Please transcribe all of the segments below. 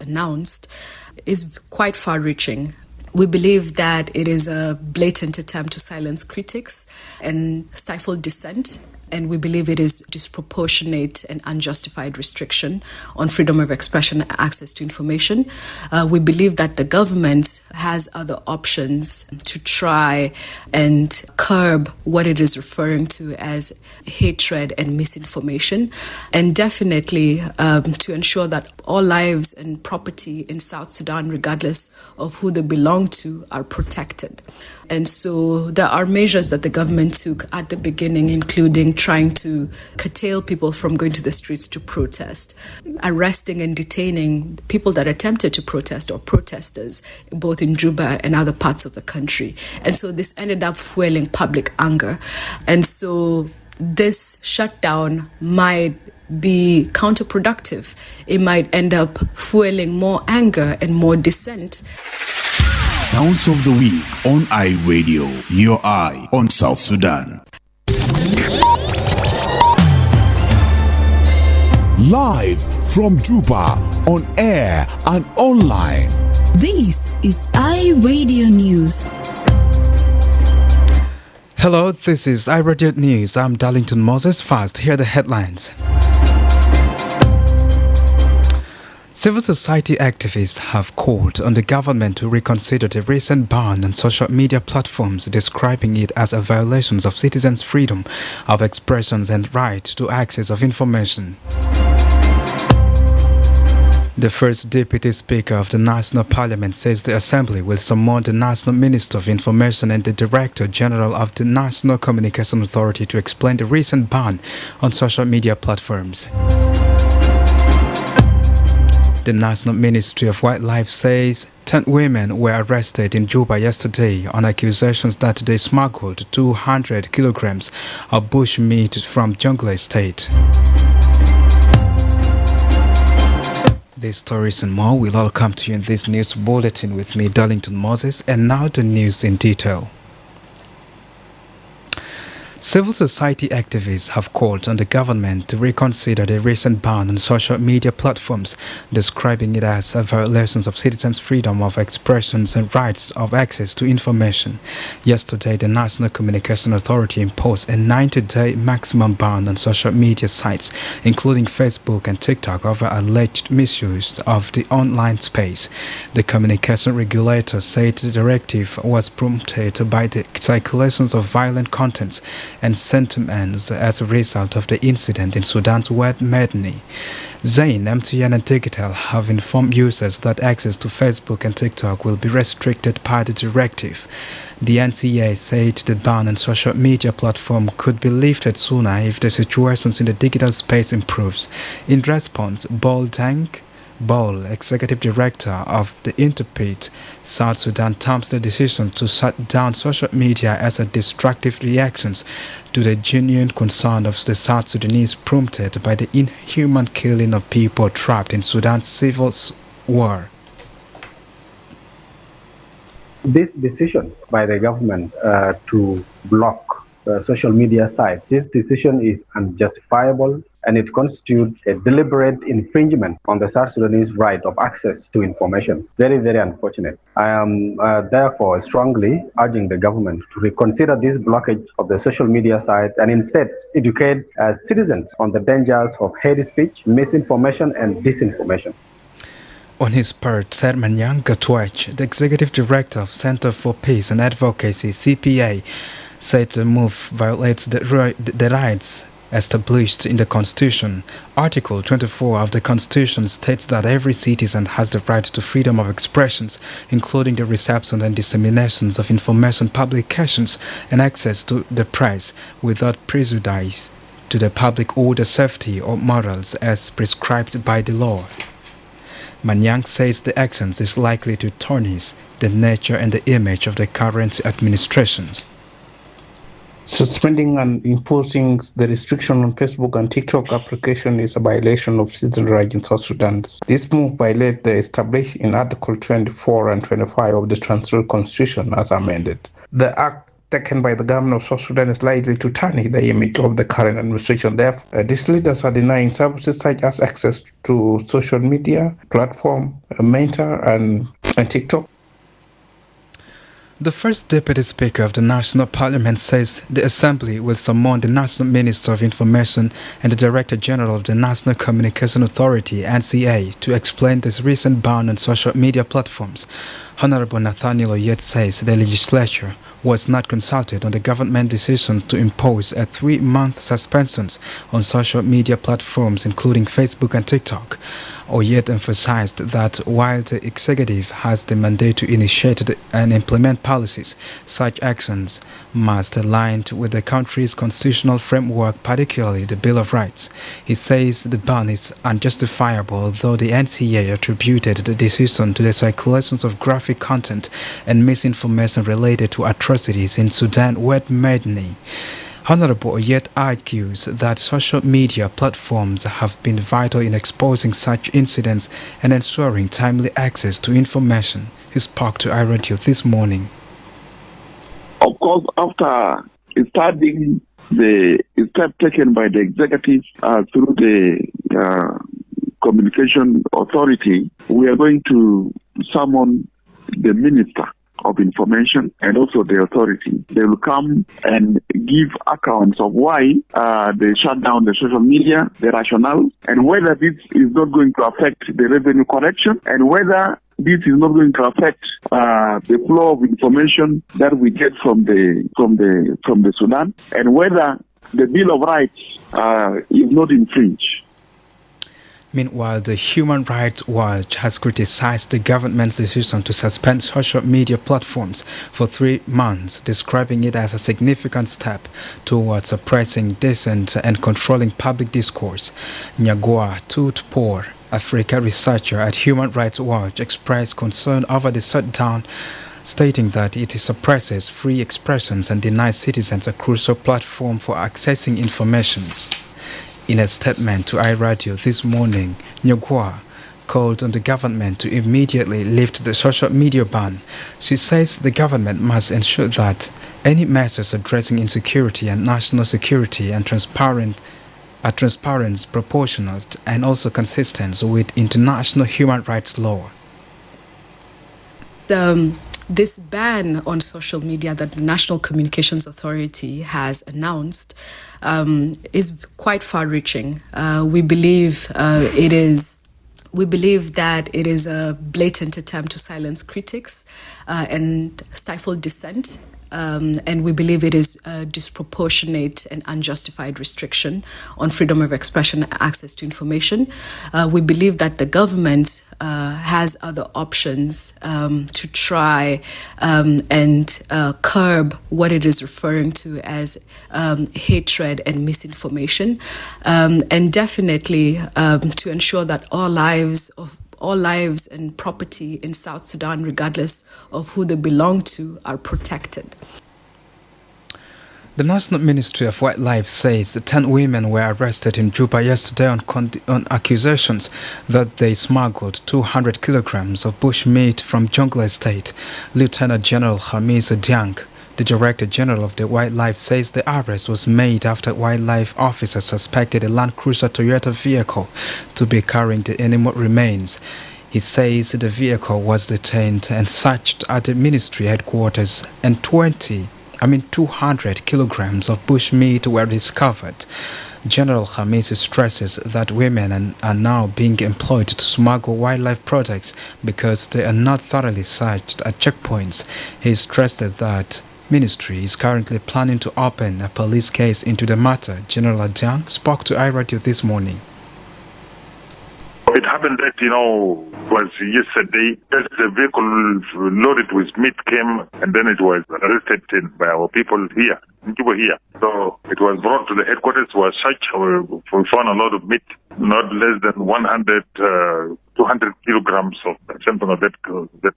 announced is quite far-reaching. We believe that it is a blatant attempt to silence critics and stifle dissent, and we believe it is disproportionate and unjustified restriction on freedom of expression and access to information. We believe that the government has other options to try and curb what it is referring to as hatred and misinformation, and definitely to ensure that all lives and property in South Sudan, regardless of who they belong to, are protected. And so there are measures that the government took at the beginning, including trying to curtail people from going to the streets to protest, arresting and detaining people that attempted to protest or protesters, both in Juba and other parts of the country. And so this ended up fueling public anger. And so this shutdown might be counterproductive. It might end up fueling more anger and more dissent. Sounds of the Week on iRadio, your eye on South Sudan. Live from Juba, on air and online. This is iRadio News. Hello, this is iRadio News. I'm Darlington Moses. First, here are the headlines. Civil society activists have called on the government to reconsider the recent ban on social media platforms, describing it as a violation of citizens' freedom of expressions and right to access of information. The first Deputy Speaker of the National Parliament says the Assembly will summon the National Minister of Information and the Director General of the National Communication Authority to explain the recent ban on social media platforms. The National Ministry of Wildlife says 10 women were arrested in Juba yesterday on accusations that they smuggled 200 kilograms of bush meat from Jonglei State. These stories and more will all come to you in this news bulletin with me, Darlington Moses, and now the news in detail. Civil society activists have called on the government to reconsider the recent ban on social media platforms, describing it as a violation of citizens' freedom of expressions and rights of access to information. Yesterday, the National Communication Authority imposed a 90-day maximum ban on social media sites, including Facebook and TikTok, over alleged misuse of the online space. The communication regulator said the directive was prompted by the circulations of violent contents and sentiments as a result of the incident in Sudan's West Medni. Zain, MTN and Digital have informed users that access to Facebook and TikTok will be restricted by the directive. The NCA said the ban on social media platform could be lifted sooner if the situations in the digital space improves. In response, Bol, Executive Director of the Interpret South Sudan, terms the decision to shut down social media as a destructive reaction to the genuine concern of the South Sudanese prompted by the inhuman killing of people trapped in Sudan's civil war. This decision by the government to block social media sites, this decision is unjustifiable, and it constitutes a deliberate infringement on the South Sudanese right of access to information. Very, very unfortunate. I am therefore strongly urging the government to reconsider this blockage of the social media sites and instead educate citizens on the dangers of hate speech, misinformation, and disinformation. On his part, Manyang Gatwech, the Executive Director of Center for Peace and Advocacy, CPA, said the move violates the rights established in the Constitution. Article 24 of the Constitution states that every citizen has the right to freedom of expressions, including the reception and disseminations of information publications and access to the press without prejudice to the public order, safety, or morals as prescribed by the law. Manyang says the action is likely to tarnish the nature and the image of the current administrations. Suspending and imposing the restriction on Facebook and TikTok application is a violation of citizen rights in South Sudan. This move violates the established in Article 24 and 25 of the Transitional Constitution as amended. The Act taken by the government of South Sudan is likely to tarnish the image of the current administration. Therefore, these leaders are denying services such as access to social media platform, Meta and TikTok. The first Deputy Speaker of the National Parliament says the Assembly will summon the National Minister of Information and the Director General of the National Communication Authority, NCA, to explain this recent ban on social media platforms. Honorable Nathaniel Oyet says the legislature was not consulted on the government decision to impose a 3-month suspension on social media platforms, including Facebook and TikTok. Oyet emphasized that while the executive has the mandate to initiate and implement policies, such actions must align with the country's constitutional framework, particularly the Bill of Rights. He says the ban is unjustifiable, although the NCA attributed the decision to the circulations of graphic content and misinformation related to atrocities in Sudan West Medni. Honorable Oyet argues that social media platforms have been vital in exposing such incidents and ensuring timely access to information. He spoke to iRadio this morning. Of course, after studying the step taken by the executive through the communication authority, we are going to summon the Minister of Information and also the authority. They will come and give accounts of why they shut down the social media, the rationale, and whether this is not going to affect the revenue collection, and whether this is not going to affect the flow of information that we get from the Sudan, and whether the Bill of Rights is not infringed. Meanwhile, the Human Rights Watch has criticized the government's decision to suspend social media platforms for 3 months, describing it as a significant step towards suppressing dissent and controlling public discourse. Nyagwa Tutpour, Africa researcher at Human Rights Watch, expressed concern over the shutdown, stating that it suppresses free expressions and denies citizens a crucial platform for accessing information. In a statement to iRadio this morning, Nyagwa called on the government to immediately lift the social media ban. She says the government must ensure that any measures addressing insecurity and national security are transparent, proportionate, and also consistent with international human rights law. This ban on social media that the National Communications Authority has announced is quite far-reaching. We believe that it is a blatant attempt to silence critics and stifle dissent. And we believe it is a disproportionate and unjustified restriction on freedom of expression and access to information. We believe that the government has other options to try and curb what it is referring to as hatred and misinformation, and definitely to ensure that all lives and property in South Sudan, regardless of who they belong to, are protected. The National Ministry of Wildlife says the 10 women were arrested in Juba yesterday on accusations that they smuggled 200 kilograms of bush meat from Jonglei State. Lieutenant General Hamis Diang, the Director General of the Wildlife, says the arrest was made after wildlife officers suspected a Land Cruiser Toyota vehicle to be carrying the animal remains. He says the vehicle was detained and searched at the ministry headquarters, and 200 kilograms of bush meat were discovered. General Hamis stresses that women are now being employed to smuggle wildlife products because they are not thoroughly searched at checkpoints. He stressed that ministry is currently planning to open a police case into the matter. General Jiang spoke to iRadio this morning. It happened that, was yesterday, that the vehicle loaded with meat came, and then it was arrested by our people here, in Juba here. So it was brought to the headquarters, was searched, we found a lot of meat, not less than 200 kilograms of something of that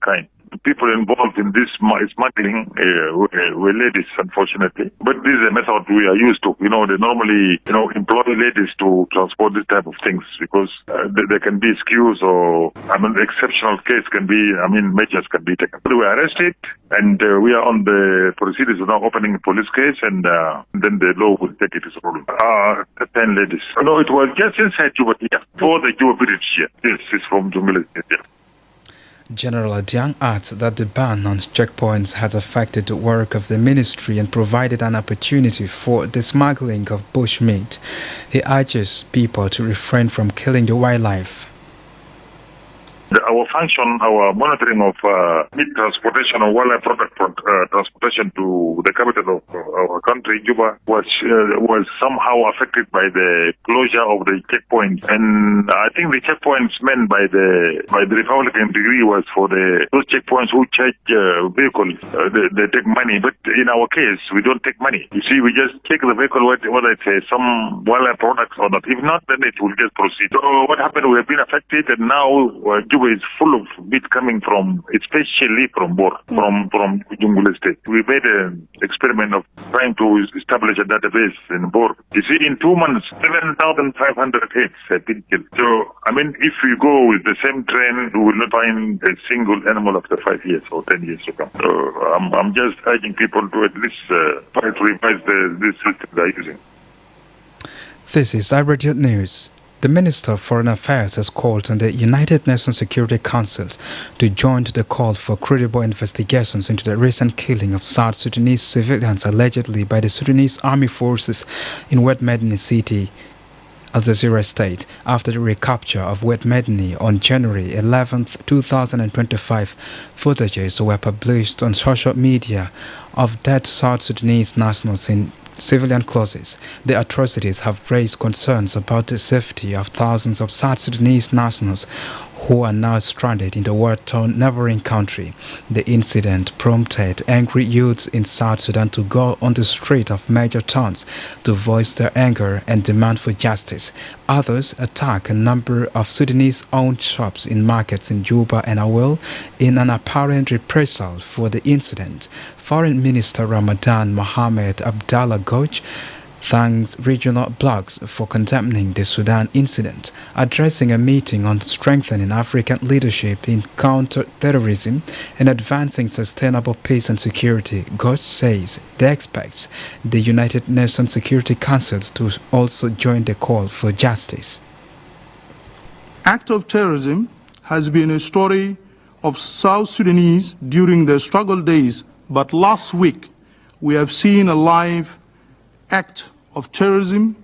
kind. the people involved in this smuggling were ladies, unfortunately. But this is a method we are used to. They normally, employ ladies to transport this type of things because there can be excuse or, exceptional case can be, measures can be taken. We were arrested and we are on the proceedings now opening a police case and then the law will take its role. 10 ladies. No, it was just inside Juba here, for the Juba village here. This is from the military here. General Adiang adds that the ban on checkpoints has affected the work of the ministry and provided an opportunity for the smuggling of bushmeat. He urges people to refrain from killing the wildlife. Our function, our monitoring of meat transportation or wildlife product transportation to the capital of our country, Juba, was somehow affected by the closure of the checkpoints. And I think the checkpoints meant by the Republican degree was for those checkpoints who charge vehicles. They take money, but in our case, we don't take money. You see, we just check the vehicle whether it's some wildlife products or not. If not, then it will just proceed. So what happened? We have been affected, and now Juba is full of meat coming from, especially from Bor, from Jungule State. We made an experiment of trying to establish a database in Bor. You see, in 2 months, 7,500 heads have been killed. So, if we go with the same trend, we will not find a single animal after 5 years or 10 years to come. So, I'm just urging people to at least try to revise this system they are using. This is iRadio News. The Minister of Foreign Affairs has called on the United Nations Security Council to join the call for credible investigations into the recent killing of South Sudanese civilians allegedly by the Sudanese Army forces in West Medani City, Al Jazeera State, after the recapture of West Medani on January 11, 2025. Footages were published on social media of dead South Sudanese nationals in civilian clothes. The atrocities have raised concerns about the safety of thousands of South Sudanese nationals who are now stranded in the war-torn neighboring country. The incident prompted angry youths in South Sudan to go on the street of major towns to voice their anger and demand for justice. Others attacked a number of Sudanese-owned shops in markets in Juba and Awil in an apparent reprisal for the incident. Foreign Minister Ramadan Mohammed Abdallah Goj thanks regional blocs for condemning the Sudan incident. Addressing a meeting on strengthening African leadership in counter-terrorism and advancing sustainable peace and security, Goj says they expect the United Nations Security Council to also join the call for justice. Act of terrorism has been a story of South Sudanese during their struggle days, but last week we have seen a live act of terrorism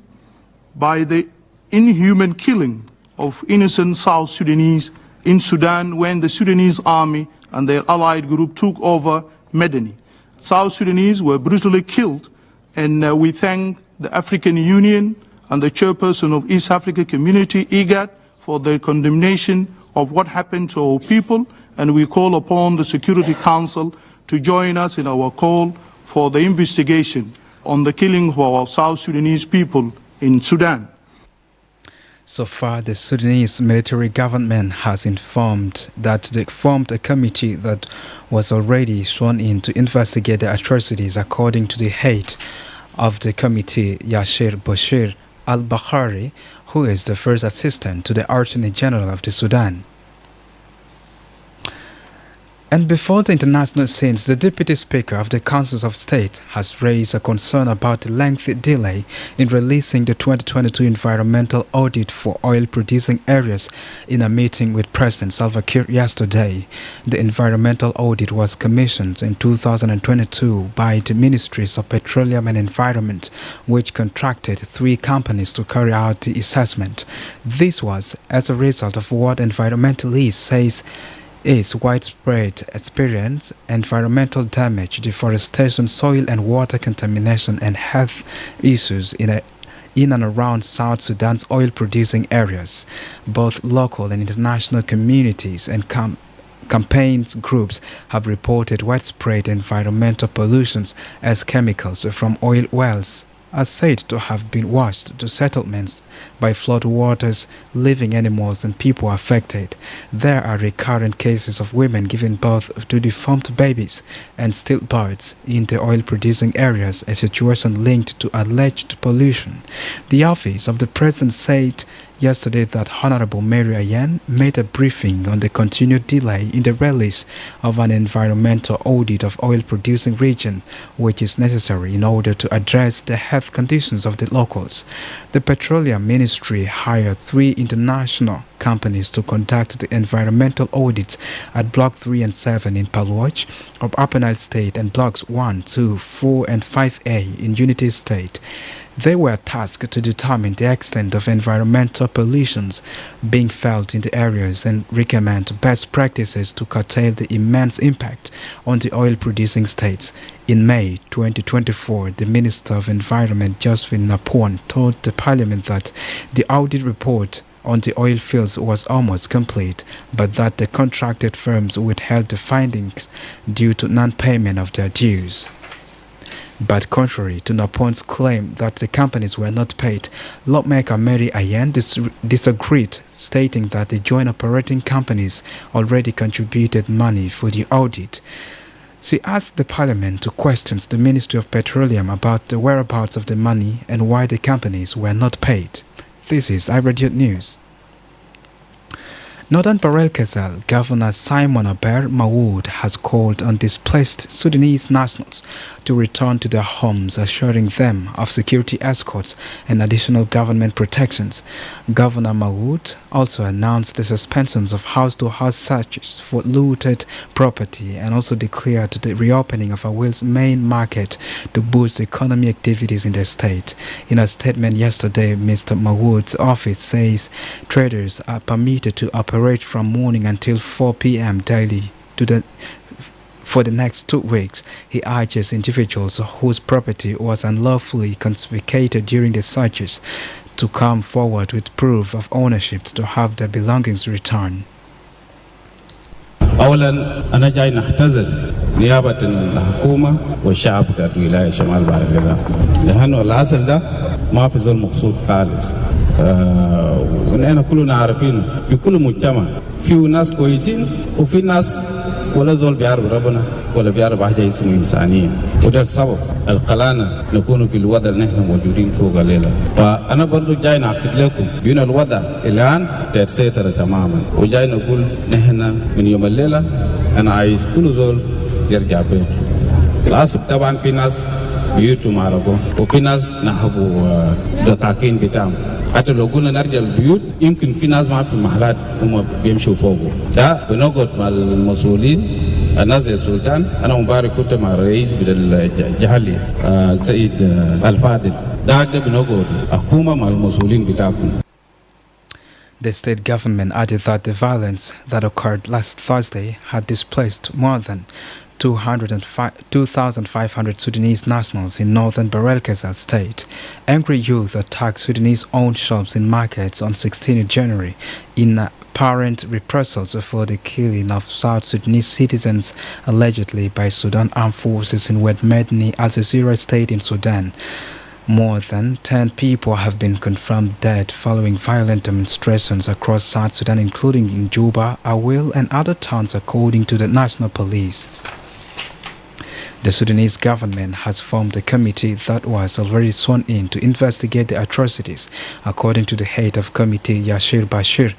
by the inhuman killing of innocent South Sudanese in Sudan when the Sudanese army and their allied group took over Medani. South Sudanese were brutally killed, and we thank the African Union and the chairperson of East Africa Community, IGAD, for their condemnation of what happened to our people, and we call upon the Security Council to join us in our call for the investigation on the killing of our South Sudanese people in Sudan. So far, the Sudanese military government has informed that they formed a committee that was already sworn in to investigate the atrocities, according to the head of the committee, Yashir Bashir al-Bakhari, who is the first assistant to the Attorney General of the Sudan. And before the international scenes, the Deputy Speaker of the Council of State has raised a concern about the lengthy delay in releasing the 2022 environmental audit for oil-producing areas in a meeting with President Salva Kiir yesterday. The environmental audit was commissioned in 2022 by the Ministries of Petroleum and Environment, which contracted 3 companies to carry out the assessment. This was as a result of what environmentalists say is widespread experience, environmental damage, deforestation, soil and water contamination, and health issues in and around South Sudan's oil-producing areas. Both local and international communities and campaigns groups have reported widespread environmental pollutions as chemicals from oil wells are said to have been washed to settlements by flood waters, leaving animals and people affected. There are recurrent cases of women giving birth to deformed babies and stillbirths in the oil-producing areas, a situation linked to alleged pollution. The office of the president said yesterday that Honorable Mary Ayan made a briefing on the continued delay in the release of an environmental audit of oil-producing region, which is necessary in order to address the health conditions of the locals. The Petroleum Ministry hired 3 international companies to conduct the environmental audits at Block 3 and 7 in Palwaj of Upper Nile State and Blocks 1, 2, 4 and 5A in Unity State. They were tasked to determine the extent of environmental pollutions being felt in the areas and recommend best practices to curtail the immense impact on the oil-producing states. In May 2024, the Minister of Environment, Josephine Napon, told the Parliament that the audit report on the oil fields was almost complete, but that the contracted firms withheld the findings due to non-payment of their dues. But contrary to Napon's claim that the companies were not paid, lawmaker Mary Ayan disagreed, stating that the joint operating companies already contributed money for the audit. She asked the Parliament to question the Ministry of Petroleum about the whereabouts of the money and why the companies were not paid. This is iRadio News. Northern Bahr el Ghazal Governor Simon Aber Mawood has called on displaced Sudanese nationals to return to their homes, assuring them of security escorts and additional government protections. Governor Mawood also announced the suspensions of house-to-house searches for looted property and also declared the reopening of Awil's main market to boost economic activities in the state. In a statement yesterday, Mr. Mawood's office says traders are permitted to operate from morning until 4 p.m. daily for the next 2 weeks. He urges individuals whose property was unlawfully confiscated during the searches to come forward with proof of ownership to have their belongings returned. أولا أنا جاي نختزل نيابة الحكومة والشعب بتاع ولاية شمال بحر الغزال لأنه الأصل ده ما في ظل مقصود خالص ونحن كلنا عارفين في كل مجتمع في ناس كويسين وفي ناس ولا زول بيعرف ربنا ولا بيعرف حاجة اسمها إنسانية وده السبب القلانة نكون في الوضع اللي نحن موجودين فوق الليلة فأنا برضو جاي نعقد لكم بين الوضع الآن تسيطر تماما وجاي نقول نحن من يوم الليلة أنا عايز كل زول يرجع بيته العصب طبعا في ناس بيوتهم عرقوا وفي ناس نحبوا دقاقين بتاعهم حتى لو قلنا نرجع البيوت يمكن في ناس ما في المحلات هم بيمشوا فوقه ده بنقعد مع المسؤولين الناس زي السلطان أنا مبارك كنت مع الرئيس الجهلي سيد الفاضل ده بنقعد حكومة مع المسؤولين بتاعكم. The state government added that the violence that occurred last Thursday had displaced more than 2,500 Sudanese nationals in northern Bahr el Ghazal state. Angry youth attacked Sudanese-owned shops in markets on 16 January in apparent reprisals for the killing of South Sudanese citizens allegedly by Sudan armed forces in Wed Medni, Al Jazeera state in Sudan. More than 10 people have been confirmed dead following violent demonstrations across South Sudan, including in Juba, Awil, and other towns, according to the National Police. The Sudanese government has formed a committee that was already sworn in to investigate the atrocities, according to the head of committee Yashir Bashir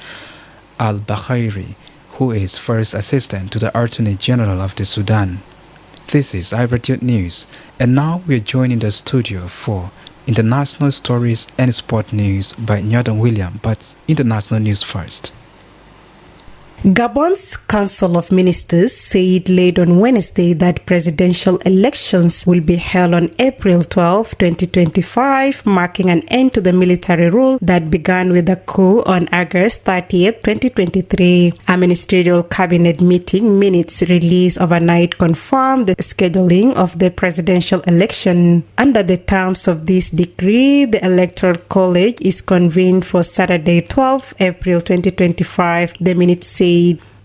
al-Bakhairi, who is first assistant to the Attorney General of the Sudan. This is iRadio News, and now we are joined in the studio for international stories and sport news by Nyodan William, but international news first. Gabon's Council of Ministers said late on Wednesday that presidential elections will be held on April 12, 2025, marking an end to the military rule that began with the coup on August 30, 2023. A ministerial cabinet meeting minutes released overnight confirmed the scheduling of the presidential election. Under the terms of this decree, the Electoral College is convened for Saturday, 12 April 2025, the minutes say.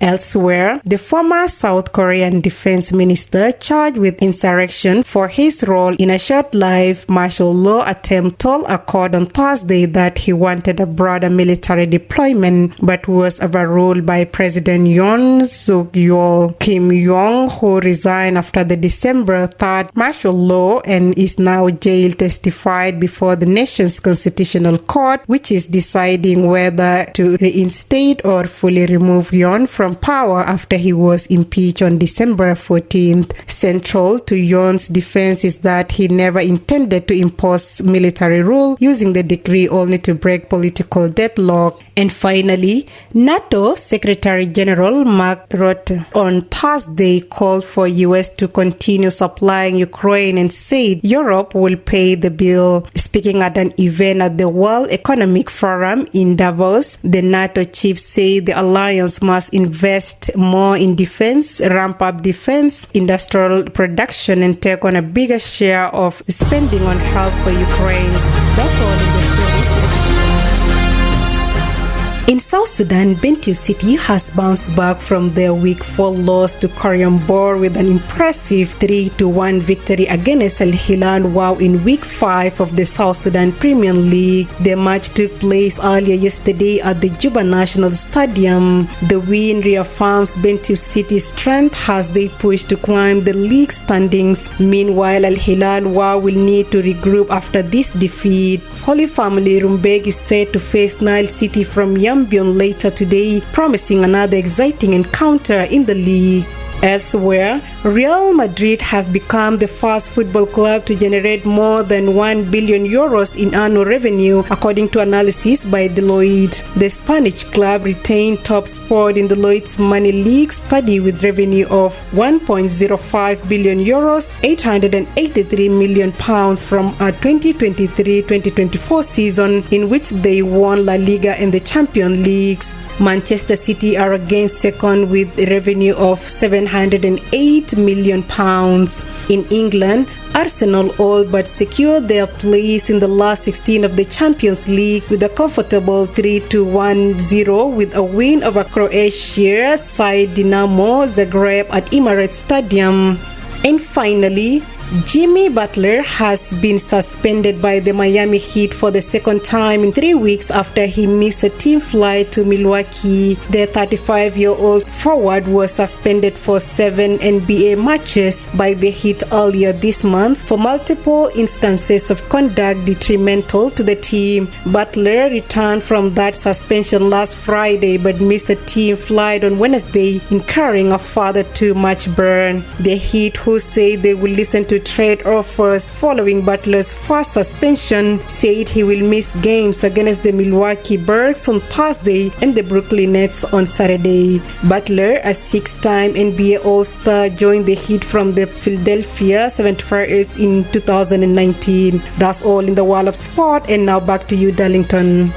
Elsewhere, the former South Korean defense minister charged with insurrection for his role in a short-lived martial law attempt told a court on Thursday that he wanted a broader military deployment but was overruled by President Yoon Suk-yeol. Kim Yong, who resigned after the December 3rd martial law and is now jailed, testified before the nation's constitutional court, which is deciding whether to reinstate or fully remove Yoon from power after he was impeached on December 14th. Central to Yoon's defense is that he never intended to impose military rule, using the decree only to break political deadlock. And finally, NATO Secretary General Mark Rutte on Thursday called for US to continue supplying Ukraine and said Europe will pay the bill. Speaking at an event at the World Economic Forum in Davos, the NATO chief said the alliance must invest more in defense, ramp up defense, industrial production, and take on a bigger share of spending on help for Ukraine. That's all in the stories. In South Sudan, Bentiu City has bounced back from their Week 4 loss to Koryambor with an impressive 3-1 victory against Al Hilal Wow in Week 5 of the South Sudan Premier League. The match took place earlier yesterday at the Juba National Stadium. The win reaffirms Bentiu City's strength as they push to climb the league standings. Meanwhile, Al Hilal Wow will need to regroup after this defeat. Holy Family Rumbek is set to face Nile City from Yambion later today, promising another exciting encounter in the league. Elsewhere, Real Madrid have become the first football club to generate more than 1 billion euros in annual revenue, according to analysis by Deloitte. The Spanish club retained top spot in Deloitte's Money League study with revenue of 1.05 billion euros, 883 million pounds from a 2023-2024 season in which they won La Liga and the Champions Leagues. Manchester City are again second with a revenue of 708 million pounds. In England, Arsenal all but secured their place in the last 16 of the Champions League with a comfortable 3-1-0 with a win over Croatia side Dinamo Zagreb at Emirates Stadium. And finally, Jimmy Butler has been suspended by the Miami Heat for the second time in 3 weeks after he missed a team flight to Milwaukee. The 35-year-old forward was suspended for 7 NBA matches by the Heat earlier this month for multiple instances of conduct detrimental to the team. Butler returned from that suspension last Friday but missed a team flight on Wednesday, incurring a further 2-match burn. The Heat, who say they will listen to trade offers following Butler's first suspension, said he will miss games against the Milwaukee Bucks on Thursday and the Brooklyn Nets on Saturday. Butler, a 6-time NBA All-Star, joined the Heat from the Philadelphia 75ers in 2019. That's all in the world of sport, and now back to you, Darlington.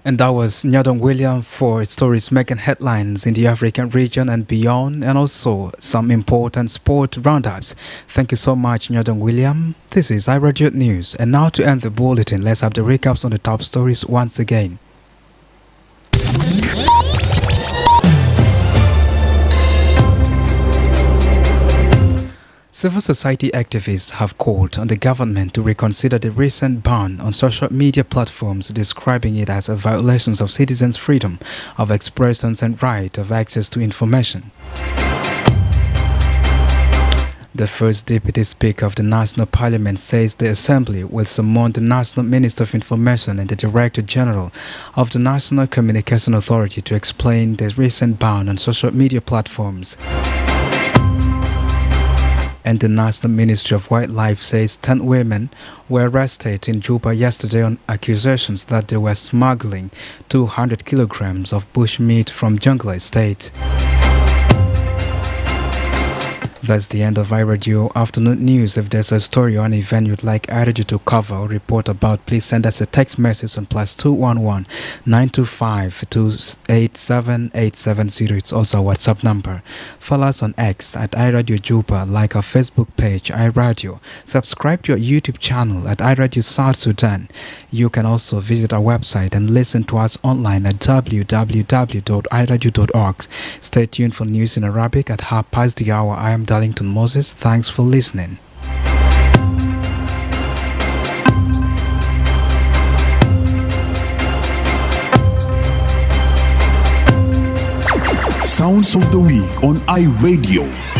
And that was Nyadong William for stories making headlines in the African region and beyond, and also some important sport roundups. Thank you so much, Nyadong William. This is iRadio News. And now to end the bulletin, let's have the recaps on the top stories once again. Civil society activists have called on the government to reconsider the recent ban on social media platforms, describing it as a violation of citizens' freedom of expression and right of access to information. The first Deputy Speaker of the National Parliament says the Assembly will summon the National Minister of Information and the Director General of the National Communication Authority to explain the recent ban on social media platforms. And the National Ministry of Wildlife says 10 women were arrested in Juba yesterday on accusations that they were smuggling 200 kilograms of bushmeat from Jonglei State. That's the end of iRadio Afternoon News. If there's a story or an event you'd like iRadio to cover or report about, please send us a text message on +211 925 287 870. It's also a WhatsApp number. Follow us on X at iRadio Juba, like our Facebook page iRadio. Subscribe to our YouTube channel at iRadio South Sudan. You can also visit our website and listen to us online at www.iradio.org. Stay tuned for news in Arabic at 1/2 the hour. I am Darlington Moses. Thanks for listening. Sounds of the Week on iRadio.